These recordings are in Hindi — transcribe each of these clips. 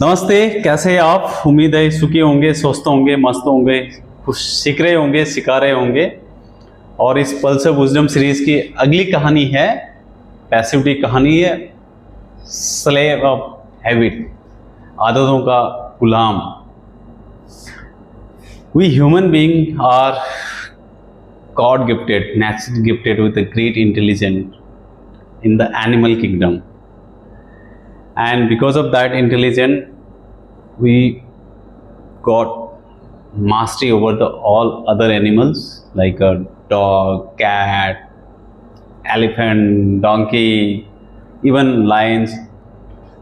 नमस्ते, कैसे हैं आप? उम्मीद है सुखी होंगे, स्वस्थ होंगे, मस्त होंगे, कुछ सीख रहे होंगे, सिखा रहे होंगे। और इस पल्स ऑफ विजडम सीरीज की अगली कहानी है पैसिविटी कहानी है, स्लेव ऑफ हैबिट, आदतों का गुलाम। We human being are God gifted, naturally gifted with a great intelligence in the animal kingdom, and because of that intelligence we got mastery over the all other animals like a dog, cat, elephant, donkey, even lions।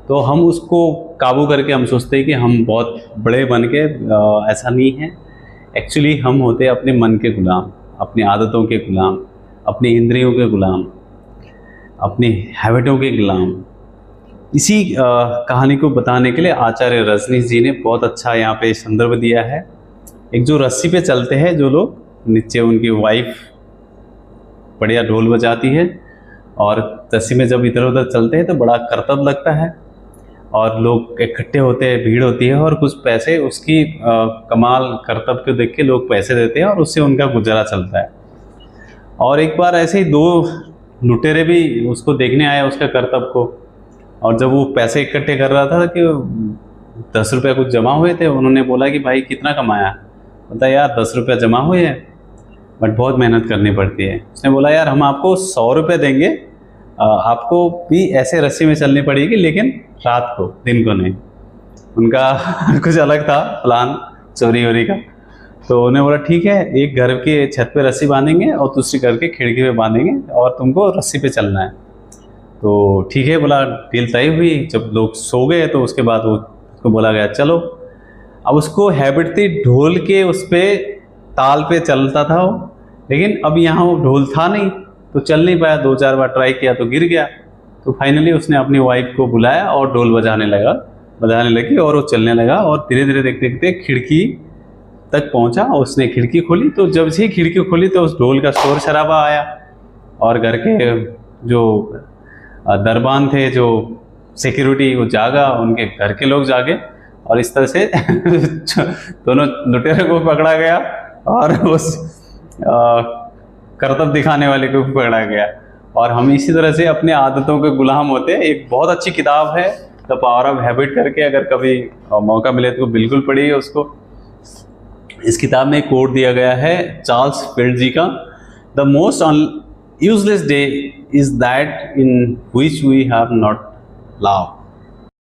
तो हम उसको काबू करके हम सोचते हैं कि हम बहुत बड़े बन के, ऐसा नहीं है। एक्चुअली हम होते हैं अपने मन के गुलाम, अपनी आदतों के गुलाम, अपनी इंद्रियों के गुलाम, अपनी हैबिटों के गुलाम। इसी कहानी को बताने के लिए आचार्य रजनीश जी ने बहुत अच्छा यहाँ पे संदर्भ दिया है। एक जो रस्सी पे चलते हैं जो लोग, नीचे उनकी वाइफ बढ़िया ढोल बजाती है और रस्सी में जब इधर उधर चलते हैं तो बड़ा करतब लगता है और लोग इकट्ठे होते हैं, भीड़ होती है और कुछ पैसे उसकी कमाल करतब को देख के लोग पैसे देते हैं और उससे उनका गुजारा चलता है। और एक बार ऐसे ही दो लुटेरे भी उसको देखने आए, उसका करतब को। और जब वो पैसे इकट्ठे कर रहा था कि 10 रुपये कुछ जमा हुए थे, उन्होंने बोला कि भाई कितना कमाया? बोलता यार 10 रुपये जमा हुए हैं बट बहुत मेहनत करनी पड़ती है। उसने बोला यार हम आपको 100 रुपये देंगे, आपको भी ऐसे रस्सी में चलनी पड़ेगी लेकिन रात को, दिन को नहीं। उनका कुछ अलग था प्लान चोरी वोरी का। तो उन्हें बोला ठीक है, एक घर के छत पे रस्सी बांधेंगे और दूसरी घर के खिड़की पे बांधेंगे और तुमको रस्सी पे चलना है। तो ठीक है बोला, डील तय हुई। जब लोग सो गए तो उसके बाद उसको बोला गया चलो। अब उसको हैबिट थी ढोल के उस पर ताल पे चलता था वो, लेकिन अब यहाँ वो ढोल था नहीं तो चल नहीं पाया। 2-4 बार ट्राई किया तो गिर गया। तो फाइनली उसने अपनी वाइफ को बुलाया और ढोल बजाने लगी और वो चलने लगा और धीरे धीरे देखते देखते खिड़की तक पहुंचा। उसने खिड़की खोली तो जब से खिड़की खोली तो उस ढोल का शोर शराबा आया और घर के जो दरबान थे, जो सिक्योरिटी, वो जागा, उनके घर के लोग जागे और इस तरह से दोनों लुटेरों को पकड़ा गया और उस करतब दिखाने वाले को भी पकड़ा गया। और हम इसी तरह से अपने आदतों के गुलाम होते हैं। एक बहुत अच्छी किताब है द पावर ऑफ हैबिट करके, अगर कभी मौका मिले तो बिल्कुल पढ़िए उसको। इस किताब में एक कोट दिया गया है चार्ल्स फिल्ड जी का, the most useless day is that in which we have not love.